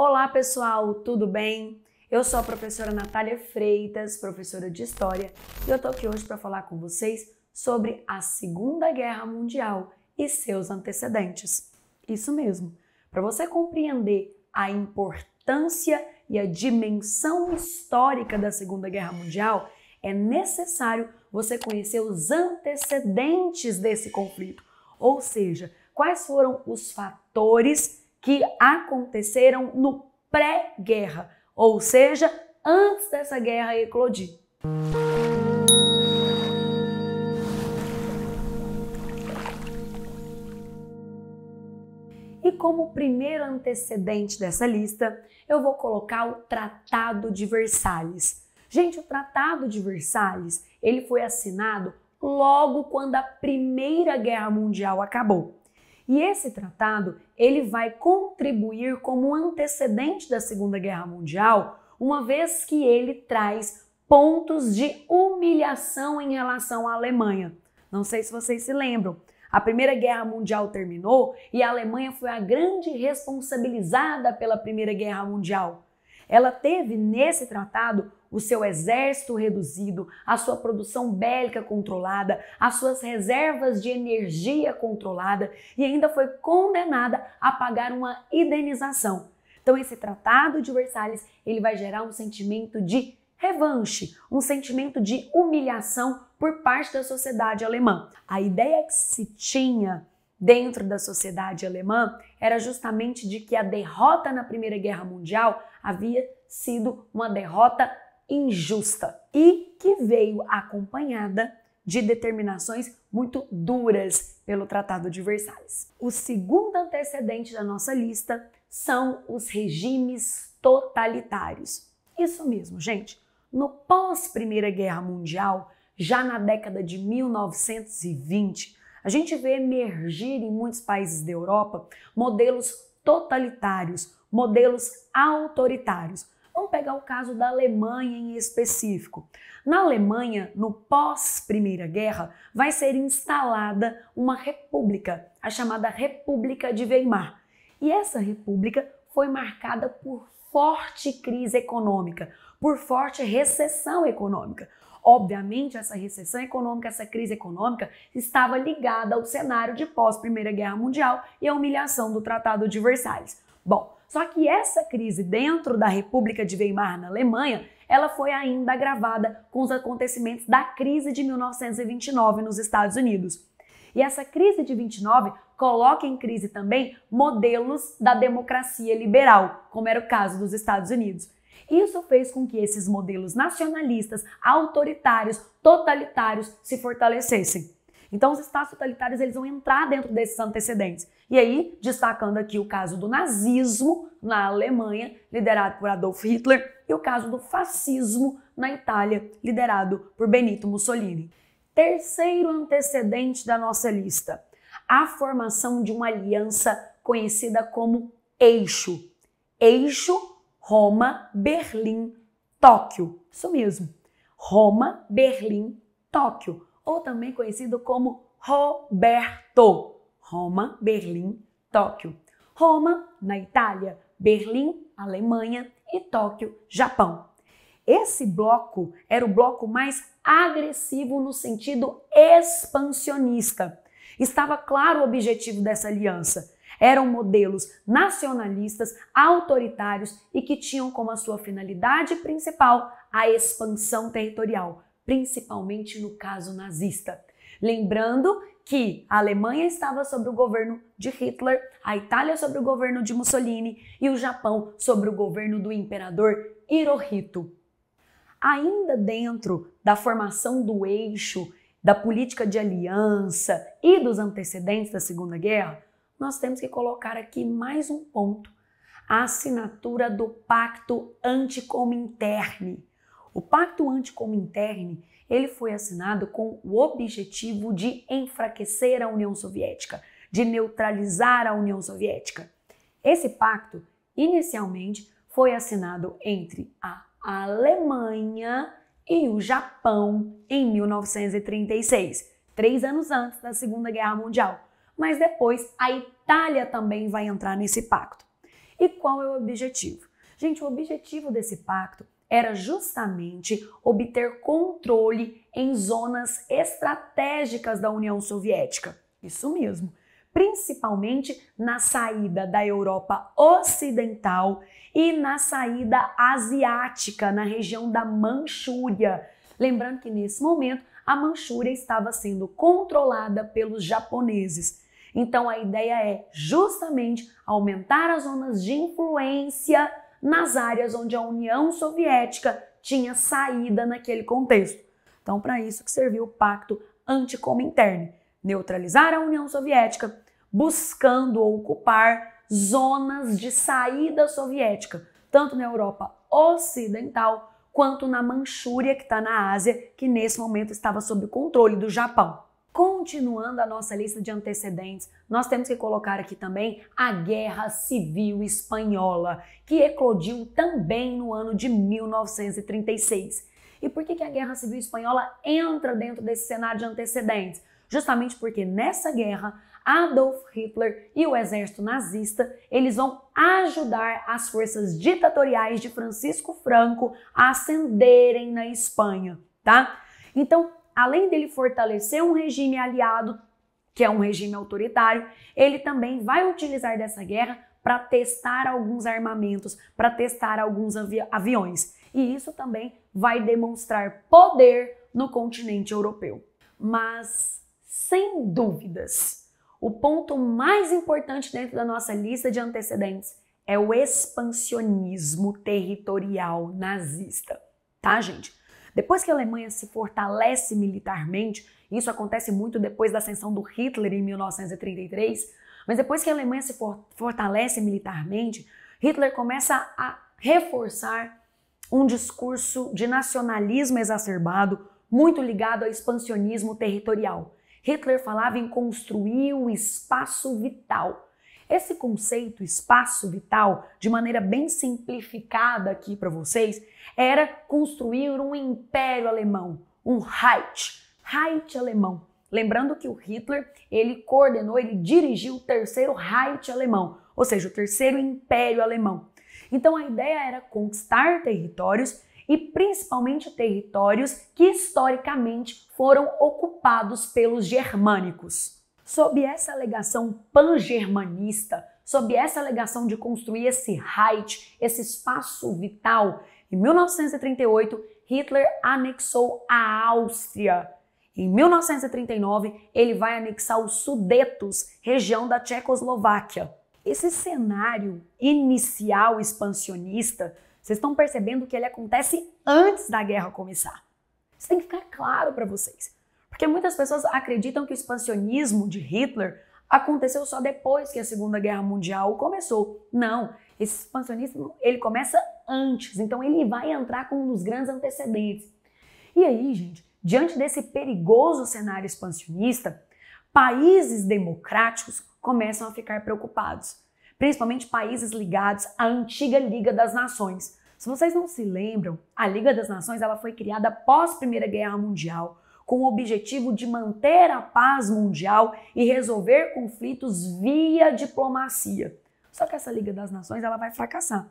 Olá pessoal, tudo bem? Eu sou a professora Natália Freitas, professora de História, e eu tô aqui hoje para falar com vocês sobre a Segunda Guerra Mundial e seus antecedentes. Isso mesmo, para você compreender a importância e a dimensão histórica da Segunda Guerra Mundial, é necessário você conhecer os antecedentes desse conflito, ou seja, quais foram os fatores que aconteceram no pré-guerra, ou seja, antes dessa guerra eclodir. E como primeiro antecedente dessa lista, eu vou colocar o Tratado de Versalhes. Gente, o Tratado de Versalhes, ele foi assinado logo quando a Primeira Guerra Mundial acabou. E esse tratado, ele vai contribuir como antecedente da Segunda Guerra Mundial, uma vez que ele traz pontos de humilhação em relação à Alemanha. Não sei se vocês se lembram, a Primeira Guerra Mundial terminou e a Alemanha foi a grande responsabilizada pela Primeira Guerra Mundial. Ela teve nesse tratado o seu exército reduzido, a sua produção bélica controlada, as suas reservas de energia controlada e ainda foi condenada a pagar uma indenização. Então esse Tratado de Versalhes, ele vai gerar um sentimento de revanche, um sentimento de humilhação por parte da sociedade alemã. A ideia que se tinha dentro da sociedade alemã era justamente de que a derrota na Primeira Guerra Mundial havia sido uma derrota injusta e que veio acompanhada de determinações muito duras pelo Tratado de Versalhes. O segundo antecedente da nossa lista são os regimes totalitários. Isso mesmo, gente. No pós-Primeira Guerra Mundial, já na década de 1920, a gente vê emergir em muitos países da Europa modelos totalitários, modelos autoritários. Vamos pegar o caso da Alemanha em específico. Na Alemanha, no pós-Primeira Guerra, vai ser instalada uma república, a chamada República de Weimar. E essa república foi marcada por forte crise econômica, por forte recessão econômica. Obviamente, essa recessão econômica, essa crise econômica estava ligada ao cenário de pós-Primeira Guerra Mundial e à humilhação do Tratado de Versalhes. Bom, só que essa crise dentro da República de Weimar na Alemanha, ela foi ainda agravada com os acontecimentos da crise de 1929 nos Estados Unidos. E essa crise de 29 coloca em crise também modelos da democracia liberal, como era o caso dos Estados Unidos. Isso fez com que esses modelos nacionalistas, autoritários, totalitários se fortalecessem. Então, os estados totalitários eles vão entrar dentro desses antecedentes. E aí, destacando aqui o caso do nazismo na Alemanha, liderado por Adolf Hitler, e o caso do fascismo na Itália, liderado por Benito Mussolini. Terceiro antecedente da nossa lista, a formação de uma aliança conhecida como Eixo. Eixo Roma, Berlim, Tóquio. Isso mesmo. Roma, Berlim, Tóquio. Ou também conhecido como Roberto. Roma, Berlim, Tóquio. Roma, na Itália, Berlim, Alemanha e Tóquio, Japão. Esse bloco era o bloco mais agressivo no sentido expansionista. Estava claro o objetivo dessa aliança. Eram modelos nacionalistas, autoritários e que tinham como a sua finalidade principal a expansão territorial, principalmente no caso nazista. Lembrando que a Alemanha estava sob o governo de Hitler, a Itália sob o governo de Mussolini e o Japão sob o governo do imperador Hirohito. Ainda dentro da formação do eixo, da política de aliança e dos antecedentes da Segunda Guerra, nós temos que colocar aqui mais um ponto, a assinatura do Pacto Anticomintern. O Pacto Anticomintern, ele foi assinado com o objetivo de enfraquecer a União Soviética, de neutralizar a União Soviética. Esse pacto, inicialmente, foi assinado entre a Alemanha e o Japão em 1936, 3 anos antes da Segunda Guerra Mundial. Mas depois a Itália também vai entrar nesse pacto. E qual é o objetivo? Gente, o objetivo desse pacto era justamente obter controle em zonas estratégicas da União Soviética. Isso mesmo, principalmente na saída da Europa Ocidental e na saída asiática, na região da Manchúria. Lembrando que nesse momento a Manchúria estava sendo controlada pelos japoneses. Então a ideia é justamente aumentar as zonas de influência nas áreas onde a União Soviética tinha saída naquele contexto. Então para isso que serviu o Pacto Anticomintern, neutralizar a União Soviética, buscando ocupar zonas de saída soviética, tanto na Europa Ocidental quanto na Manchúria, que está na Ásia, que nesse momento estava sob o controle do Japão. Continuando a nossa lista de antecedentes, nós temos que colocar aqui também a Guerra Civil Espanhola, que eclodiu também no ano de 1936. E por que a Guerra Civil Espanhola entra dentro desse cenário de antecedentes? Justamente porque nessa guerra, Adolf Hitler e o exército nazista, eles vão ajudar as forças ditatoriais de Francisco Franco a ascenderem na Espanha, tá? Então, além dele fortalecer um regime aliado, que é um regime autoritário, ele também vai utilizar dessa guerra para testar alguns armamentos, para testar alguns aviões. E isso também vai demonstrar poder no continente europeu. Mas, sem dúvidas, o ponto mais importante dentro da nossa lista de antecedentes é o expansionismo territorial nazista, tá, gente? Depois que a Alemanha se fortalece militarmente, isso acontece muito depois da ascensão do Hitler em 1933, mas depois que a Alemanha se fortalece militarmente, Hitler começa a reforçar um discurso de nacionalismo exacerbado, muito ligado ao expansionismo territorial. Hitler falava em construir o espaço vital. Esse conceito, espaço vital, de maneira bem simplificada aqui para vocês, era construir um império alemão, um Reich alemão. Lembrando que o Hitler, ele dirigiu o terceiro Reich alemão, ou seja, o terceiro império alemão. Então a ideia era conquistar territórios e principalmente territórios que historicamente foram ocupados pelos germânicos. Sob essa alegação pan-germanista, sob essa alegação de construir esse Reich, esse espaço vital, em 1938, Hitler anexou a Áustria. Em 1939, ele vai anexar os Sudetos, região da Tchecoslováquia. Esse cenário inicial expansionista, vocês estão percebendo que ele acontece antes da guerra começar. Isso tem que ficar claro para vocês. Porque muitas pessoas acreditam que o expansionismo de Hitler aconteceu só depois que a Segunda Guerra Mundial começou. Não, esse expansionismo ele começa antes, então ele vai entrar com um dos grandes antecedentes. E aí, gente, diante desse perigoso cenário expansionista, países democráticos começam a ficar preocupados, principalmente países ligados à antiga Liga das Nações. Se vocês não se lembram, a Liga das Nações ela foi criada após a Primeira Guerra Mundial, com o objetivo de manter a paz mundial e resolver conflitos via diplomacia. Só que essa Liga das Nações ela vai fracassar,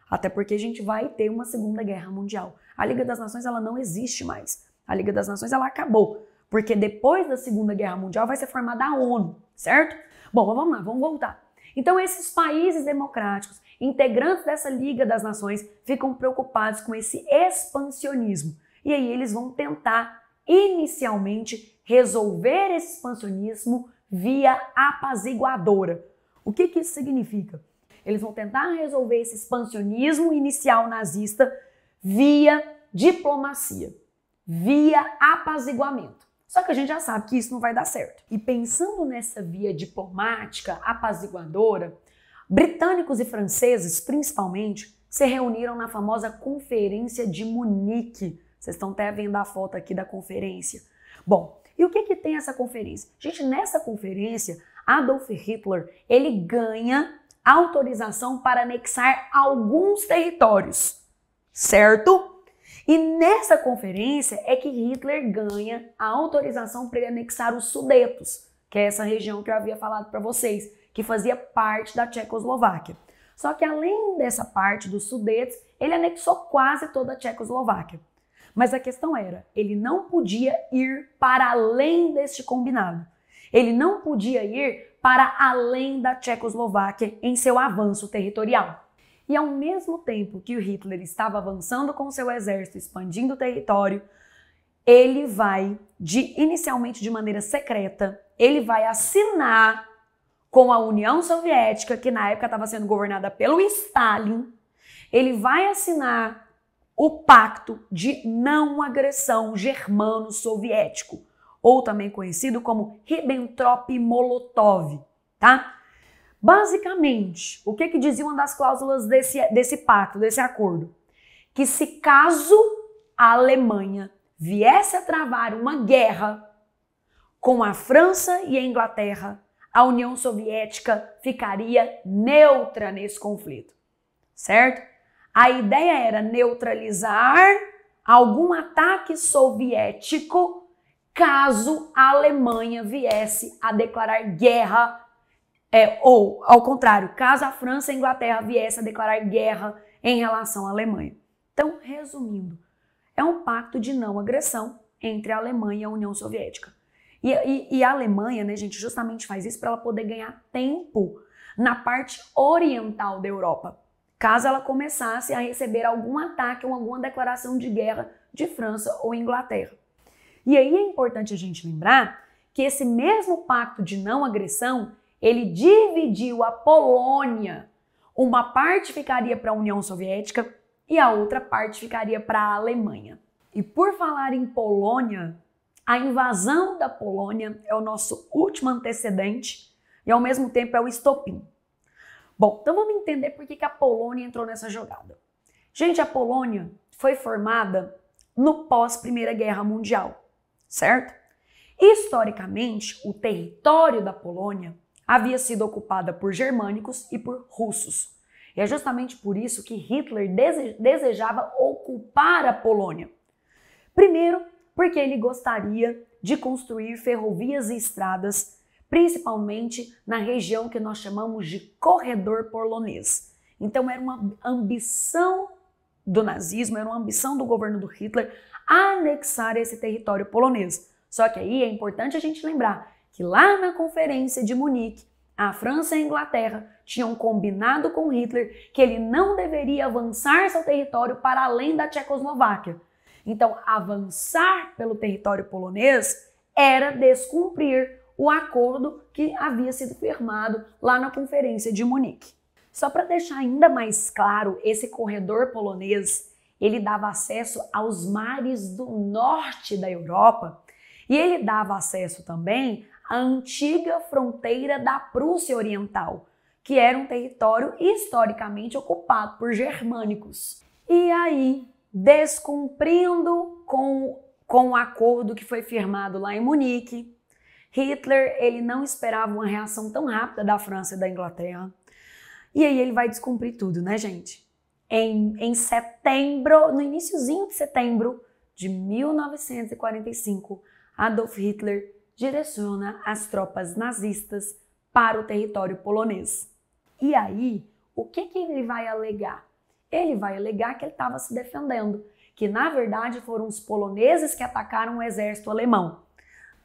até porque a gente vai ter uma Segunda Guerra Mundial. A Liga das Nações ela não existe mais. A Liga das Nações ela acabou, porque depois da Segunda Guerra Mundial vai ser formada a ONU, certo? Bom, mas vamos lá, vamos voltar. Então esses países democráticos, integrantes dessa Liga das Nações, ficam preocupados com esse expansionismo. E aí eles vão tentar, inicialmente, resolver esse expansionismo via apaziguadora. O que isso significa? Eles vão tentar resolver esse expansionismo inicial nazista via diplomacia, via apaziguamento. Só que a gente já sabe que isso não vai dar certo. E pensando nessa via diplomática, apaziguadora, britânicos e franceses, principalmente, se reuniram na famosa Conferência de Munique. Vocês estão até vendo a foto aqui da conferência. Bom, e o que tem essa conferência? Gente, nessa conferência, Adolf Hitler, ele ganha autorização para anexar alguns territórios, certo? E nessa conferência é que Hitler ganha a autorização para ele anexar os Sudetos, que é essa região que eu havia falado para vocês, que fazia parte da Tchecoslováquia. Só que além dessa parte dos Sudetes, ele anexou quase toda a Tchecoslováquia. Mas a questão era, ele não podia ir para além deste combinado. Ele não podia ir para além da Tchecoslováquia em seu avanço territorial. E ao mesmo tempo que o Hitler estava avançando com seu exército, expandindo o território, ele vai, inicialmente de maneira secreta, ele vai assinar com a União Soviética, que na época estava sendo governada pelo Stalin, ele vai assinar o Pacto de Não Agressão Germano-Soviético, ou também conhecido como Ribbentrop-Molotov, tá? Basicamente, o que dizia uma das cláusulas desse pacto, desse acordo? Que se caso a Alemanha viesse a travar uma guerra com a França e a Inglaterra, a União Soviética ficaria neutra nesse conflito, certo? A ideia era neutralizar algum ataque soviético caso a Alemanha viesse a declarar guerra, ou ao contrário, caso a França e a Inglaterra viessem a declarar guerra em relação à Alemanha. Então, resumindo, é um pacto de não agressão entre a Alemanha e a União Soviética. E a Alemanha, né, gente, justamente faz isso para ela poder ganhar tempo na parte oriental da Europa, caso ela começasse a receber algum ataque ou alguma declaração de guerra de França ou Inglaterra. E aí é importante a gente lembrar que esse mesmo pacto de não agressão, ele dividiu a Polônia. Uma parte ficaria para a União Soviética e a outra parte ficaria para a Alemanha. E por falar em Polônia, a invasão da Polônia é o nosso último antecedente e ao mesmo tempo é o estopim. Bom, então vamos entender por que a Polônia entrou nessa jogada. Gente, a Polônia foi formada no pós-Primeira Guerra Mundial, certo? Historicamente, o território da Polônia havia sido ocupada por germânicos e por russos. E é justamente por isso que Hitler desejava ocupar a Polônia. Primeiro, porque ele gostaria de construir ferrovias e estradas, principalmente na região que nós chamamos de corredor polonês. Então era uma ambição do nazismo, era uma ambição do governo do Hitler anexar esse território polonês. Só que aí é importante a gente lembrar que lá na Conferência de Munique, a França e a Inglaterra tinham combinado com Hitler que ele não deveria avançar seu território para além da Tchecoslováquia. Então, avançar pelo território polonês era descumprir o acordo que havia sido firmado lá na Conferência de Munique. Só para deixar ainda mais claro, esse corredor polonês, ele dava acesso aos mares do norte da Europa e ele dava acesso também à antiga fronteira da Prússia Oriental, que era um território historicamente ocupado por germânicos. E aí, descumprindo com o acordo que foi firmado lá em Munique, Hitler ele não esperava uma reação tão rápida da França e da Inglaterra. E aí ele vai descumprir tudo, né, gente? Em setembro, no iniciozinho de setembro de 1945, Adolf Hitler direciona as tropas nazistas para o território polonês. E aí, o que ele vai alegar? Ele vai alegar que ele estava se defendendo, que na verdade foram os poloneses que atacaram o exército alemão.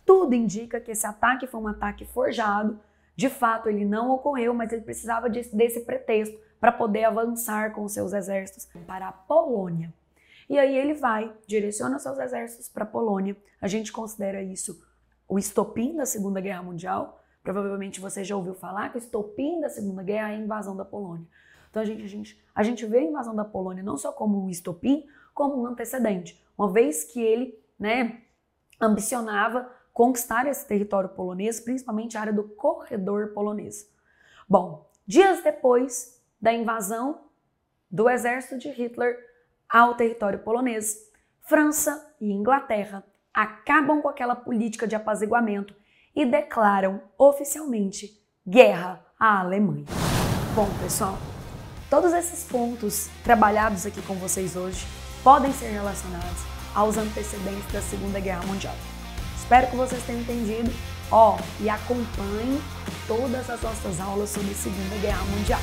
Tudo indica que esse ataque foi um ataque forjado, de fato ele não ocorreu, mas ele precisava desse pretexto para poder avançar com seus exércitos para a Polônia. E aí ele direciona seus exércitos para a Polônia. A gente considera isso o estopim da Segunda Guerra Mundial. Provavelmente você já ouviu falar que o estopim da Segunda Guerra é a invasão da Polônia. Então a gente vê a invasão da Polônia não só como um estopim, como um antecedente. Uma vez que ele, ambicionava conquistar esse território polonês, principalmente a área do corredor polonês. Bom, dias depois da invasão do exército de Hitler ao território polonês, França e Inglaterra acabam com aquela política de apaziguamento e declaram oficialmente guerra à Alemanha. Bom, pessoal, todos esses pontos trabalhados aqui com vocês hoje podem ser relacionados aos antecedentes da Segunda Guerra Mundial. Espero que vocês tenham entendido. E acompanhe todas as nossas aulas sobre a Segunda Guerra Mundial.